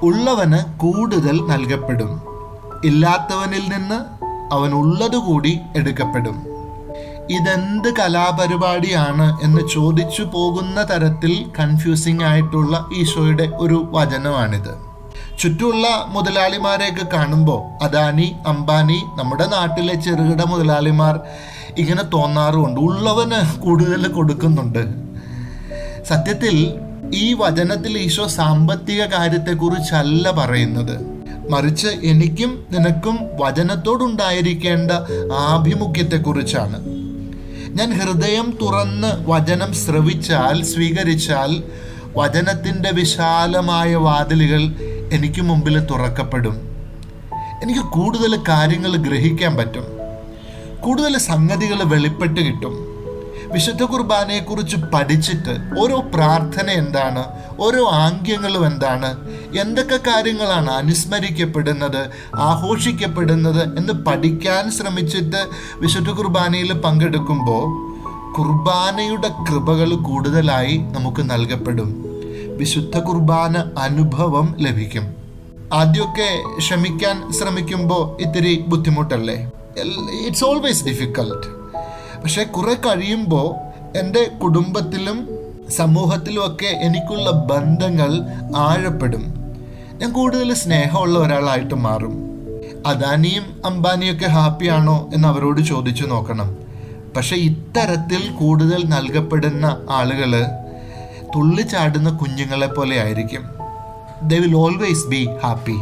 ഉള്ളവന് കൂടുതൽ നൽകപ്പെടും, ഇല്ലാത്തവനിൽ നിന്ന് അവൻ ഉള്ളതുകൂടി എടുക്കപ്പെടും. ഇതെന്ത് കലാപരിപാടിയാണ് എന്ന് ചോദിച്ചു പോകുന്ന തരത്തിൽ കൺഫ്യൂസിംഗ് ആയിട്ടുള്ള ഈശോയുടെ ഒരു വചനമാണിത്. ചുറ്റുമുള്ള മുതലാളിമാരെയൊക്കെ കാണുമ്പോൾ, അദാനി, അംബാനി, നമ്മുടെ നാട്ടിലെ ചെറുകിട മുതലാളിമാർ, ഇങ്ങനെ തോന്നാറുമുണ്ട്, ഉള്ളവന് കൂടുതൽ കൊടുക്കുന്നുണ്ട്. സത്യത്തിൽ ഈ വചനത്തിൽ ഈശോ സാമ്പത്തിക കാര്യത്തെക്കുറിച്ചല്ല പറയുന്നത്, മറിച്ച് എനിക്കും നിനക്കും വചനത്തോടുണ്ടായിരിക്കേണ്ട ആഭിമുഖ്യത്തെക്കുറിച്ചാണ്. ഞാൻ ഹൃദയം തുറന്ന് വചനം ശ്രവിച്ചാൽ, സ്വീകരിച്ചാൽ, വചനത്തിൻ്റെ വിശാലമായ വാതിലുകൾ എനിക്ക് മുമ്പിൽ തുറക്കപ്പെടും. എനിക്ക് കൂടുതൽ കാര്യങ്ങൾ ഗ്രഹിക്കാൻ പറ്റും, കൂടുതൽ സംഗതികൾ വെളിപ്പെട്ട് കിട്ടും. വിശുദ്ധ കുർബാനയെക്കുറിച്ച് പഠിച്ചിട്ട് ഓരോ പ്രാർത്ഥന എന്താണ്, ഓരോ ആംഗ്യങ്ങളും എന്താണ്, എന്തൊക്കെ കാര്യങ്ങളാണ് അനുസ്മരിക്കപ്പെടുന്നത്, ആഘോഷിക്കപ്പെടുന്നത് എന്ന് പഠിക്കാൻ ശ്രമിച്ചിട്ട് വിശുദ്ധ കുർബാനയിൽ പങ്കെടുക്കുമ്പോൾ കുർബാനയുടെ കൃപകൾ കൂടുതലായി നമുക്ക് നൽകപ്പെടും. വിശുദ്ധ കുർബാന അനുഭവം ലഭിക്കും. ആദ്യമൊക്കെ ക്ഷമിക്കാൻ ശ്രമിക്കുമ്പോൾ ഇത്തിരി ബുദ്ധിമുട്ടല്ലേ? It's always difficult. പക്ഷെ കുറെ കഴിയുമ്പോൾ എൻ്റെ കുടുംബത്തിലും സമൂഹത്തിലും ഒക്കെ എനിക്കുള്ള ബന്ധങ്ങൾ ആഴപ്പെടും. ഞാൻ കൂടുതൽ സ്നേഹമുള്ള ഒരാളായിട്ട് മാറും. അദാനിയും അംബാനിയൊക്കെ ഹാപ്പിയാണോ എന്ന് അവരോട് ചോദിച്ചു നോക്കണം. പക്ഷെ ഇത്തരത്തിൽ കൂടുതൽ നൽകപ്പെടുന്ന ആളുകൾ തുള്ളിച്ചാടുന്ന കുഞ്ഞുങ്ങളെ പോലെ ആയിരിക്കും. They will always be happy.